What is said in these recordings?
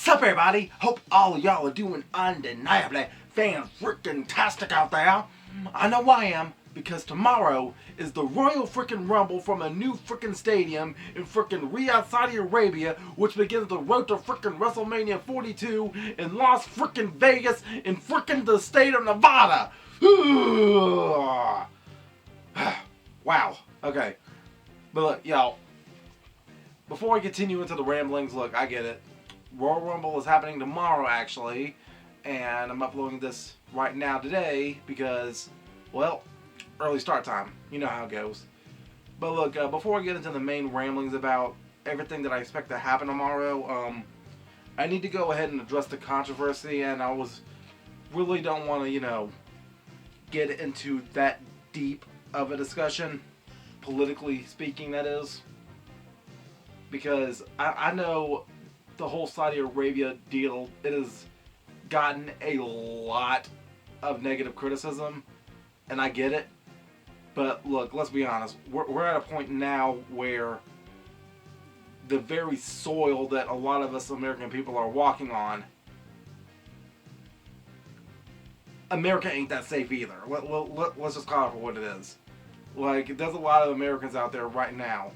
Sup everybody, hope all of y'all are doing undeniably fan-freaking-tastic out there. I know I am, because tomorrow is the Royal Freaking Rumble from a new freaking stadium in freaking Riyadh, Saudi Arabia, which begins the road to freaking WrestleMania 42 in Las freaking Vegas in freaking the state of Nevada. Wow, okay. But look, y'all, before I continue into the ramblings, look, I get it. Royal Rumble is happening tomorrow, actually, and I'm uploading this right now today because, well, early start time. You know how it goes. But look, before I get into the main ramblings about everything that I expect to happen tomorrow, I need to go ahead and address the controversy, and I really don't want to, get into that deep of a discussion, politically speaking, that is, because I know the whole Saudi Arabia deal, it has gotten a lot of negative criticism, and I get it. But look, let's be honest, we're at a point now where the very soil that a lot of us American people are walking on, America ain't that safe either. Let's just call it for what it is. Like, there's a lot of Americans out there right now,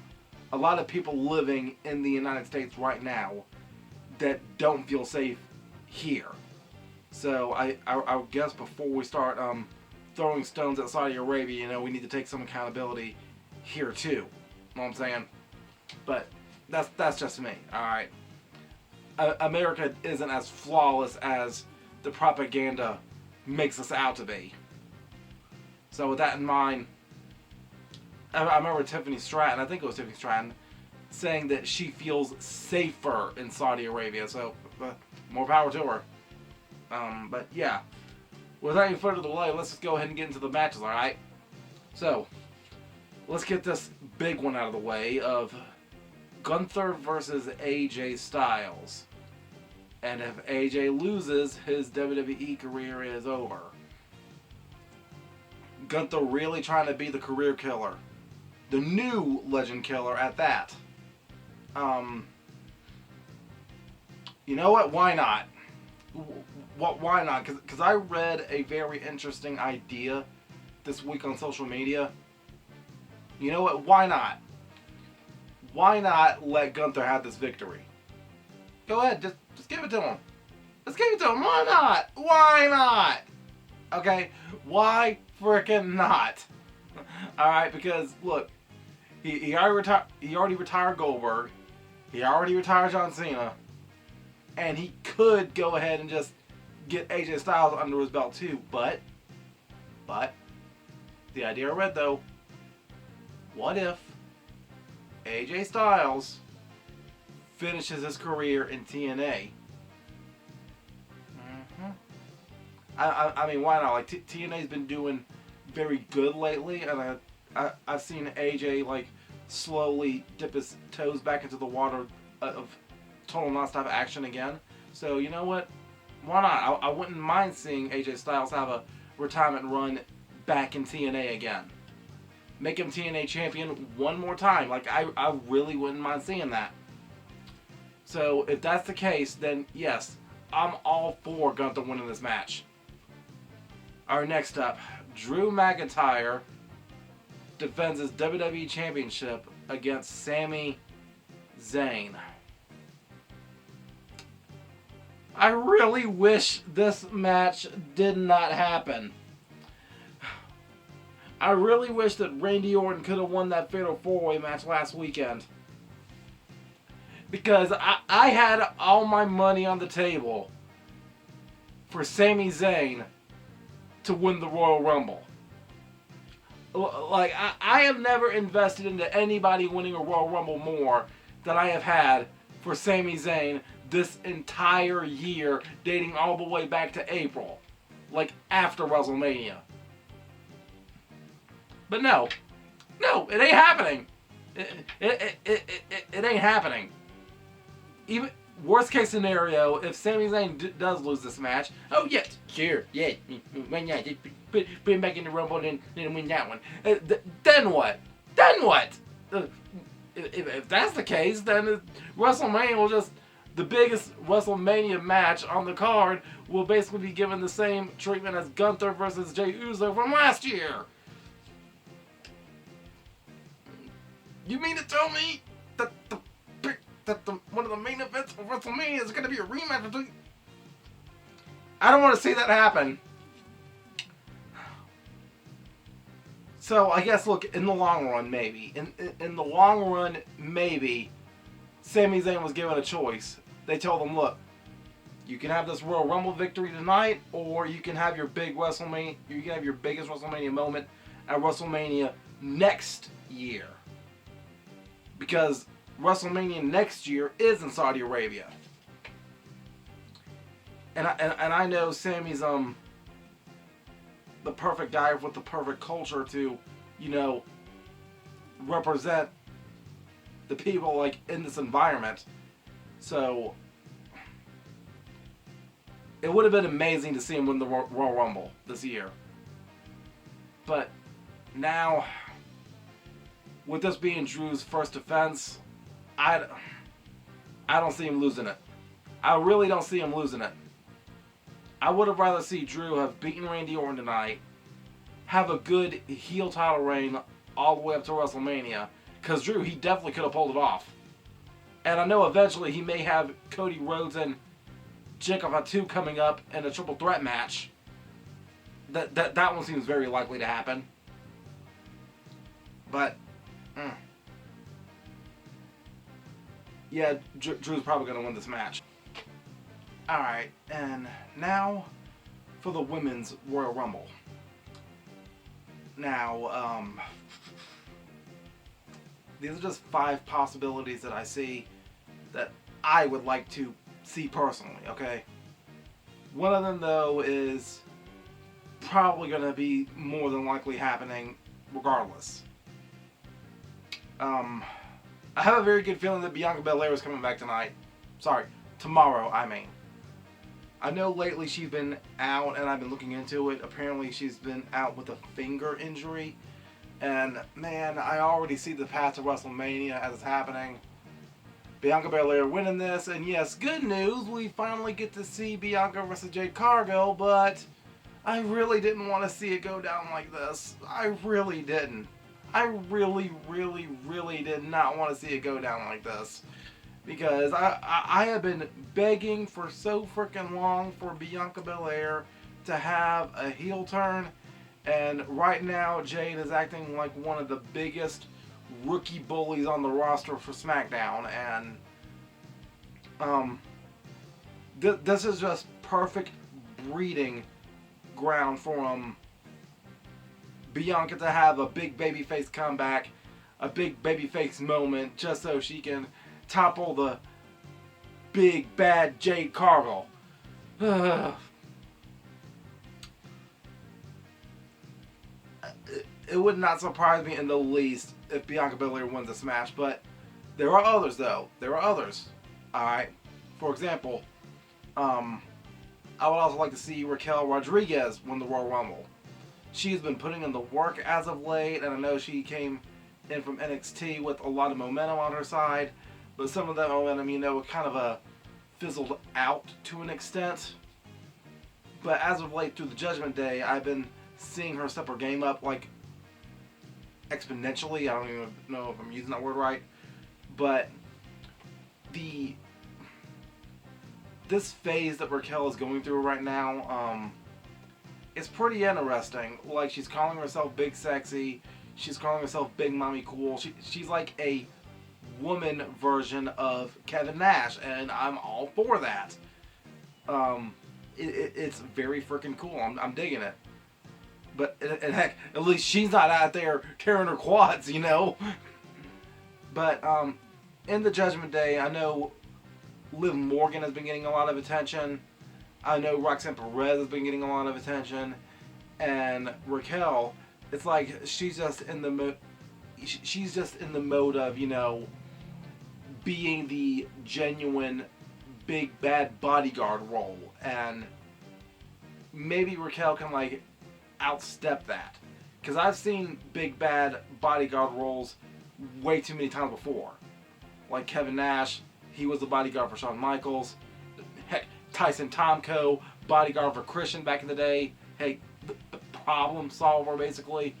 a lot of people living in the United States right now that don't feel safe here. So I guess before we start throwing stones at Saudi Arabia, we need to take some accountability here too. You know what I'm saying? But that's just me. All right. America isn't as flawless as the propaganda makes us out to be. So with that in mind, I remember Tiffany Stratton, I think it was Tiffany Stratton, saying that she feels safer in Saudi Arabia. So more power to her. But yeah, without any further delay, let's just go ahead and get into the matches, alright? So, let's get this big one out of the way of Gunther versus AJ Styles. And if AJ loses, his WWE career is over. Gunther really trying to be the career killer. The new legend killer at that. You know what? Why not? Why not? Because I read a very interesting idea this week on social media. You know what? Why not? Why not let Gunther have this victory? Go ahead, just give it to him. Let's give it to him. Why not? Why not? Okay, why frickin' not? All right, because look, he already retired Goldberg. He already retired John Cena. And he could go ahead and just get AJ Styles under his belt too. But, the idea I read though, what if AJ Styles finishes his career in TNA? I mean, why not? Like, TNA's been doing very good lately, and I've seen AJ, like, slowly dip his toes back into the water of total non-stop action again. So, you know what? Why not? I wouldn't mind seeing AJ Styles have a retirement run back in TNA again. Make him TNA champion one more time. Like, I really wouldn't mind seeing that. So, if that's the case, then yes, I'm all for Gunther winning this match. Our next up, Drew McIntyre defends his WWE Championship against Sami Zayn. I really wish this match did not happen. I really wish that Randy Orton could have won that Fatal 4-Way match last weekend. Because I had all my money on the table for Sami Zayn to win the Royal Rumble. Like, I have never invested into anybody winning a Royal Rumble more than I have had for Sami Zayn this entire year, dating all the way back to April. Like, after WrestleMania. But no, it ain't happening. It ain't happening. Even worst case scenario, if Sami Zayn does lose this match, oh yeah, sure, yeah, just put him back in the Rumble and then win that one. Then what? Then what? If that's the case, then WrestleMania will just the biggest WrestleMania match on the card will basically be given the same treatment as Gunther versus Jey Uso from last year. You mean to tell me that one of the main events of WrestleMania is going to be a rematch between... I don't want to see that happen. So I guess, look, in the long run, maybe. In the long run, maybe, Sami Zayn was given a choice. They told him, look, you can have this Royal Rumble victory tonight, or you can have your big WrestleMania, you can have your biggest WrestleMania moment at WrestleMania next year. Because WrestleMania next year is in Saudi Arabia. And I know Sammy's the perfect guy with the perfect culture to, you know, represent the people like in this environment. So it would have been amazing to see him win the Royal Rumble this year. But now, with this being Drew's first defense, I don't see him losing it. I really don't see him losing it. I would have rather see Drew have beaten Randy Orton tonight, have a good heel title reign all the way up to WrestleMania, because Drew, he definitely could have pulled it off. And I know eventually he may have Cody Rhodes and Jinkx Fatu coming up in a triple threat match. That one seems very likely to happen. But, yeah, Drew's probably going to win this match. Alright, and now for the Women's Royal Rumble. Now, these are just 5 possibilities that I see that I would like to see personally, okay? One of them, though, is probably going to be more than likely happening regardless. I have a very good feeling that Bianca Belair is coming back tonight. Sorry, tomorrow, I mean. I know lately she's been out, and I've been looking into it. Apparently she's been out with a finger injury. And, man, I already see the path to WrestleMania as it's happening. Bianca Belair winning this, and yes, good news, we finally get to see Bianca versus Jade Cargill, but I really didn't want to see it go down like this. I really didn't. I really did not want to see it go down like this. Because I have been begging for so freaking long for Bianca Belair to have a heel turn. And right now, Jade is acting like one of the biggest rookie bullies on the roster for SmackDown. And this is just perfect breeding ground for Bianca to have a big babyface comeback, a big babyface moment, just so she can topple the big bad Jade Cargill. It would not surprise me in the least if Bianca Belair wins this match, but there are others though. There are others. Alright. For example, I would also like to see Raquel Rodriguez win the Royal Rumble. She's been putting in the work as of late, and I know she came in from NXT with a lot of momentum on her side. But some of that momentum, you know, kind of fizzled out to an extent. But as of late, through the Judgment Day, I've been seeing her step her game up, like, exponentially. I don't even know if I'm using that word right. But this phase that Raquel is going through right now, it's pretty interesting. Like, she's calling herself Big Sexy. She's calling herself Big Mommy Cool. She's like a woman version of Kevin Nash, and I'm all for that. It's very freaking cool. I'm digging it. But and heck, at least she's not out there tearing her quads, you know. But in the Judgment Day, I know Liv Morgan has been getting a lot of attention. I know Roxanne Perez has been getting a lot of attention, and Raquel, it's like she's just in the mode of, you know, being the genuine big bad bodyguard role, and maybe Raquel can like outstep that, because I've seen big bad bodyguard roles way too many times before, like Kevin Nash He was the bodyguard for Shawn Michaels. Heck, Tyson Tomko, bodyguard for Christian back in the day. Hey, the problem solver, basically.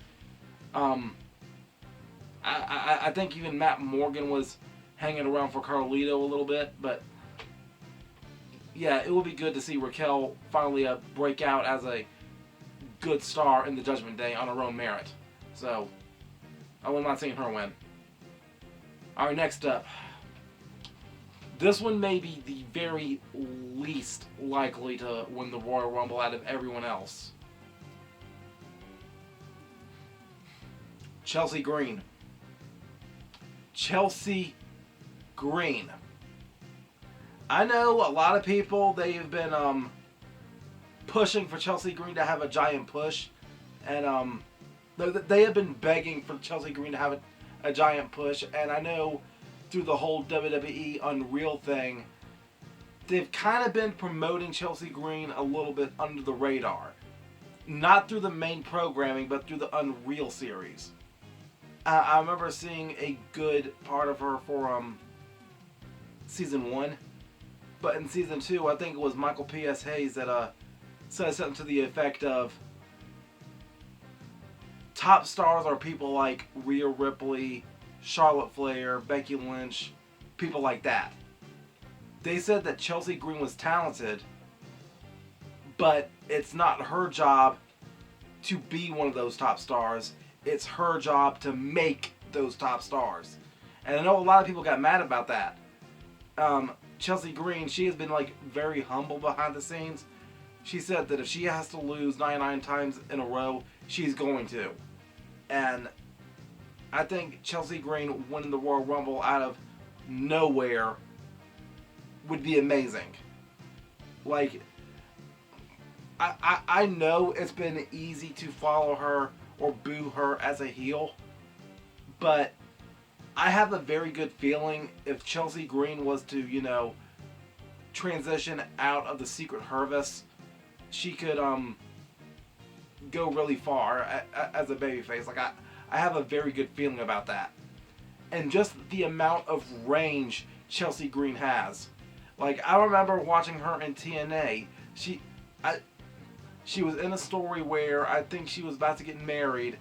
I think even Matt Morgan was hanging around for Carlito a little bit, but yeah, it would be good to see Raquel finally break out as a good star in the Judgment Day on her own merit. So, I wouldn't mind seeing her win. Alright, next up. This one may be the very least likely to win the Royal Rumble out of everyone else. Chelsea Green. Chelsea Green. I know a lot of people, they've been pushing for Chelsea Green to have a giant push. And they have been begging for Chelsea Green to have a giant push. And I know through the whole WWE Unreal thing, they've kind of been promoting Chelsea Green a little bit under the radar. Not through the main programming, but through the Unreal series. I remember seeing a good part of her for season 1. But in season 2, I think it was Michael P.S. Hayes that said something to the effect of, top stars are people like Rhea Ripley, Charlotte Flair, Becky Lynch, people like that. They said that Chelsea Green was talented, but it's not her job to be one of those top stars. It's her job to make those top stars. And I know a lot of people got mad about that. Chelsea Green, she has been like very humble behind the scenes. She said that if she has to lose 99 times in a row, she's going to. And I think Chelsea Green winning the Royal Rumble out of nowhere would be amazing. Like, I know it's been easy to follow her or boo her as a heel, but I have a very good feeling if Chelsea Green was to, transition out of the Secret Service, she could go really far as a babyface. Like, I have a very good feeling about that. And just the amount of range Chelsea Green has. Like, I remember watching her in TNA. She was in a story where I think she was about to get married,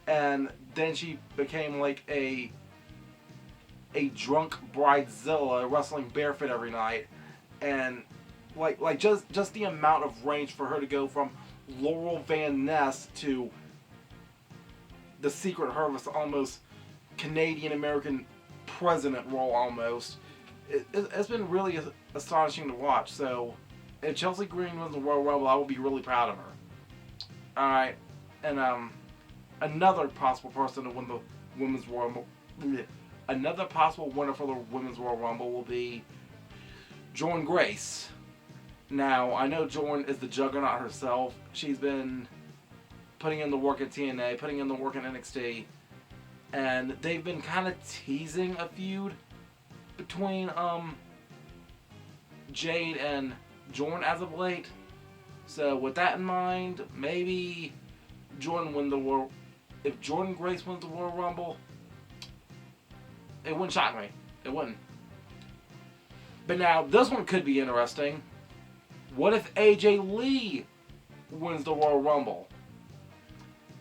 and then she became like a drunk bridezilla wrestling barefoot every night, and like just the amount of range for her to go from Laurel Van Ness to the Secret Service, almost Canadian American president role almost. It's been really astonishing to watch. So if Chelsea Green wins the Royal Rumble, I will be really proud of her. Alright, and another possible person to win the Women's Royal Rumble. Another possible winner for the Women's Royal Rumble will be Jordynne Grace. Now, I know Jordynne is the juggernaut herself. She's been putting in the work at TNA, putting in the work in NXT, and they've been kind of teasing a feud between Jade and Jordynne as of late. So with that in mind, maybe Jordynne win the World. If Jordynne Grace wins the Royal Rumble, it wouldn't shock me. It wouldn't. But now this one could be interesting. What if AJ Lee wins the Royal Rumble?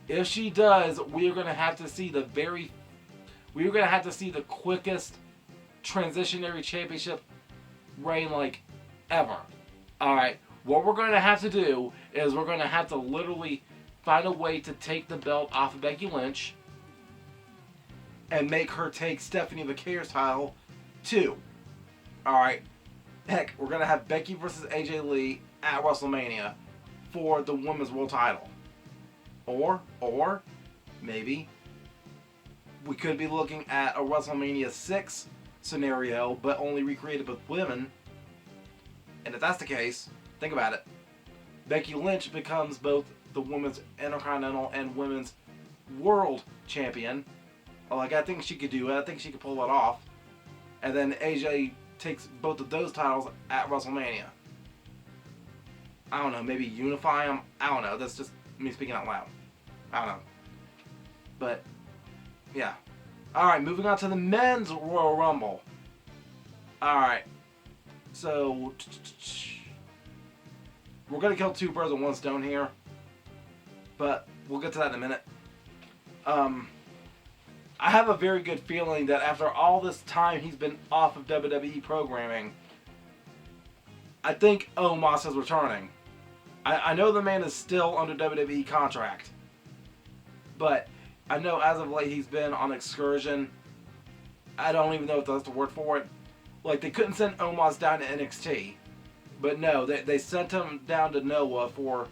If she does, we are going to have to see the quickest transitionary championship reign like ever. Alright, what we're going to have to do is we're going to have to literally find a way to take the belt off of Becky Lynch and make her take Stephanie McMahon's title too. Alright, heck, we're going to have Becky versus AJ Lee at WrestleMania for the Women's World title. Or maybe we could be looking at a WrestleMania 6 scenario, but only recreated with women. And if that's the case, think about it. Becky Lynch becomes both the Women's Intercontinental and Women's World Champion. Like, I think she could do it. I think she could pull it off. And then AJ takes both of those titles at WrestleMania. I don't know, maybe unify them? I don't know. That's just me speaking out loud. I don't know. But, yeah. Alright, moving on to the Men's Royal Rumble. Alright. So, we're going to kill two birds with one stone here. But we'll get to that in a minute. I have a very good feeling that after all this time he's been off of WWE programming, I think Omos is returning. I know the man is still under WWE contract. But I know as of late he's been on excursion. I don't even know if that's the word for it. Like, they couldn't send Omos down to NXT. But no, they sent him down to Noah for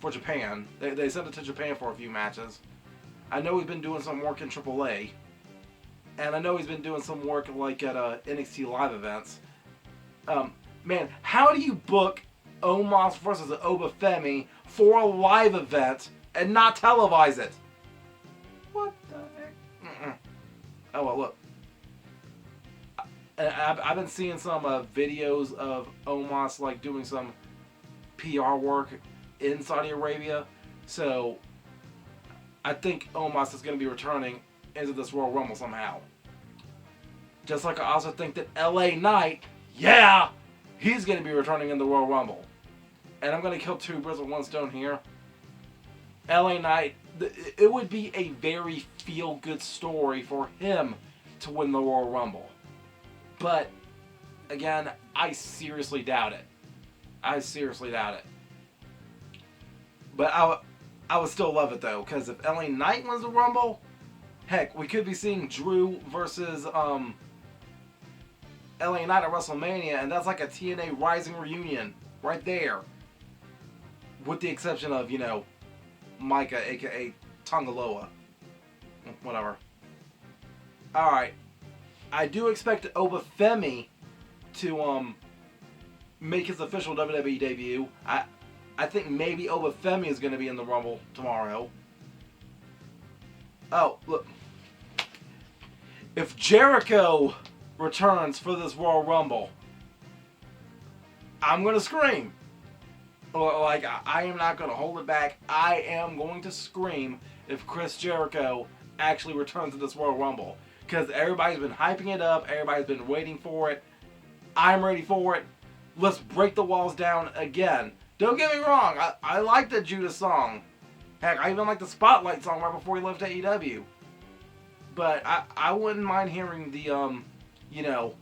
Japan. They sent it to Japan for a few matches. I know he's been doing some work in AAA. And I know he's been doing some work like at NXT live events. Man, how do you book Omos versus Obafemi for a live event and not televise it? What the heck? Oh, well, look. I've been seeing some videos of Omos like doing some PR work in Saudi Arabia. So, I think Omos is going to be returning into this Royal Rumble somehow. Just like I also think that LA Knight, yeah, he's going to be returning in the Royal Rumble. And I'm going to kill two birds with one stone here. LA Knight, it would be a very feel-good story for him to win the Royal Rumble. But, again, I seriously doubt it. I seriously doubt it. But I would still love it, though, because if LA Knight wins the Rumble, heck, we could be seeing Drew versus LA Knight at WrestleMania, and that's like a TNA Rising reunion right there. With the exception of, you know, Micah, a.k.a. Tongaloa. Whatever. Alright. I do expect Obafemi to make his official WWE debut. I think maybe Obafemi is going to be in the Rumble tomorrow. Oh, look. If Jericho returns for this Royal Rumble, I'm going to scream. Like, I am not going to hold it back. I am going to scream if Chris Jericho actually returns to this Royal Rumble. Because everybody's been hyping it up. Everybody's been waiting for it. I'm ready for it. Let's break the walls down again. Don't get me wrong. I like the Judas song. Heck, I even like the Spotlight song right before he left AEW. But I wouldn't mind hearing the, you know,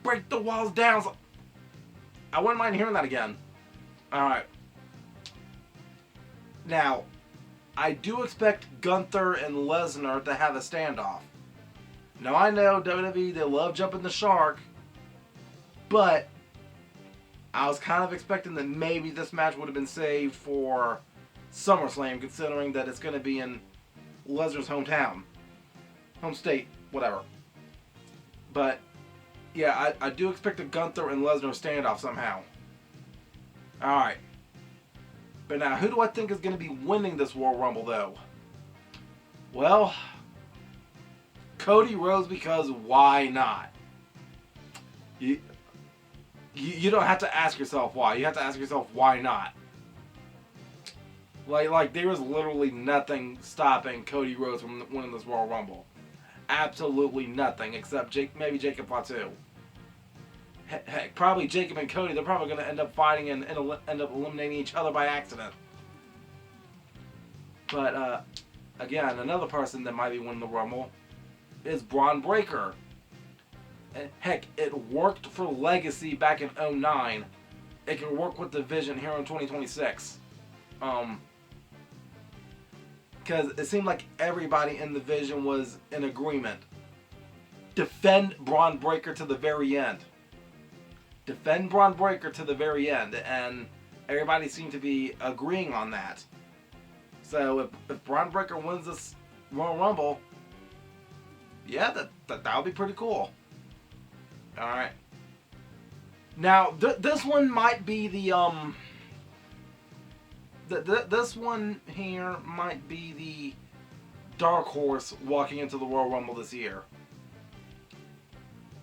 break the walls down. I wouldn't mind hearing that again. Alright. Now, I do expect Gunther and Lesnar to have a standoff. Now, I know WWE, they love jumping the shark, but I was kind of expecting that maybe this match would have been saved for SummerSlam, considering that it's going to be in Lesnar's hometown. Home state, whatever. But, yeah, I do expect a Gunther and Lesnar standoff somehow. Alright. But now, who do I think is going to be winning this Royal Rumble, though? Well, Cody Rhodes, because why not? You don't have to ask yourself why. You have to ask yourself why not. Like there is literally nothing stopping Cody Rhodes from winning this Royal Rumble. Absolutely nothing, except maybe Jacob Fatu. Heck, probably Jacob and Cody, they're probably going to end up fighting and end up eliminating each other by accident. But, again, another person that might be winning the Rumble is Braun Breaker. And heck, it worked for Legacy back in 2009. It can work with Division here in 2026. Because it seemed like everybody in the Division was in agreement. Defend Braun Breaker to the very end. Defend Braun Breaker to the very end, and everybody seemed to be agreeing on that. So if Braun Breaker wins this Royal Rumble, yeah, that would be pretty cool. All right. Now this one might be the this one here might be the dark horse walking into the Royal Rumble this year.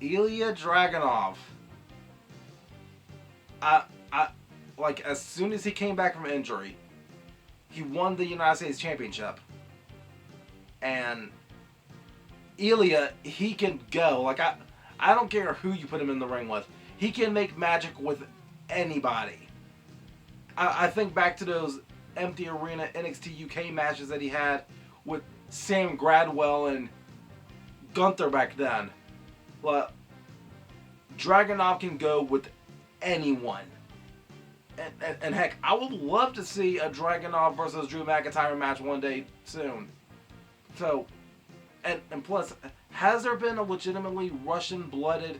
Ilya Dragunov. Like, as soon as he came back from injury, he won the United States Championship. And Ilya, he can go. Like, I don't care who you put him in the ring with. He can make magic with anybody. I think back to those empty arena NXT UK matches that he had with Sam Gradwell and Gunther back then. Well, Dragunov can go with anyone. And heck, I would love to see a Dragunov versus Drew McIntyre match one day soon. So, and plus, has there been a legitimately Russian-blooded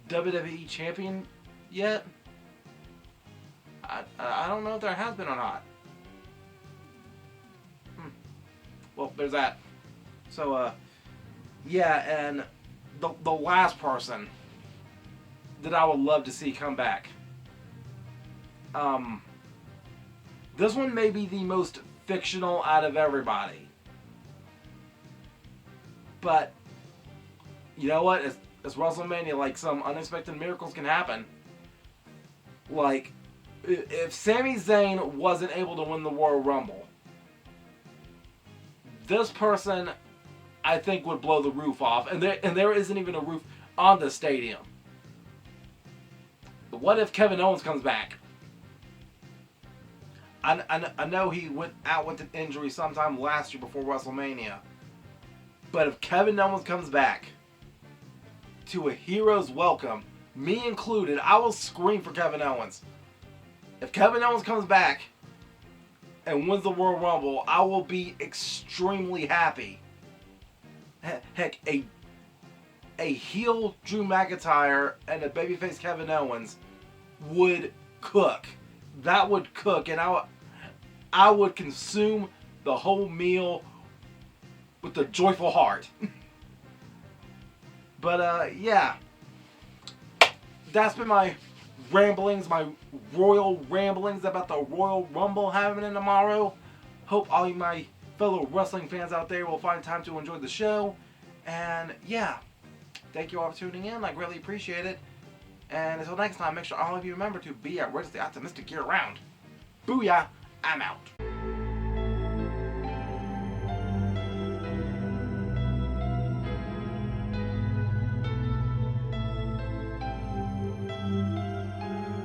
WWE champion yet? I don't know if there has been or not. Well, there's that. So, yeah, and the last person that I would love to see come back. This one may be the most fictional out of everybody. But, you know what? It's WrestleMania. Like, some unexpected miracles can happen. Like, if Sami Zayn wasn't able to win the Royal Rumble, this person, I think, would blow the roof off. And there isn't even a roof on the stadium. But what if Kevin Owens comes back? I know he went out with an injury sometime last year before WrestleMania. But if Kevin Owens comes back to a hero's welcome, me included, I will scream for Kevin Owens. If Kevin Owens comes back and wins the Royal Rumble, I will be extremely happy. Heck, a heel Drew McIntyre and a babyface Kevin Owens would cook. That would cook, and I would consume the whole meal with a joyful heart. But yeah, that's been my ramblings, my royal ramblings about the Royal Rumble happening tomorrow. Hope all my fellow wrestling fans out there will find time to enjoy the show. And yeah, thank you all for tuning in. I greatly appreciate it. And until next time, make sure all of you remember to be outrageously optimistic year round. Booyah, I'm out.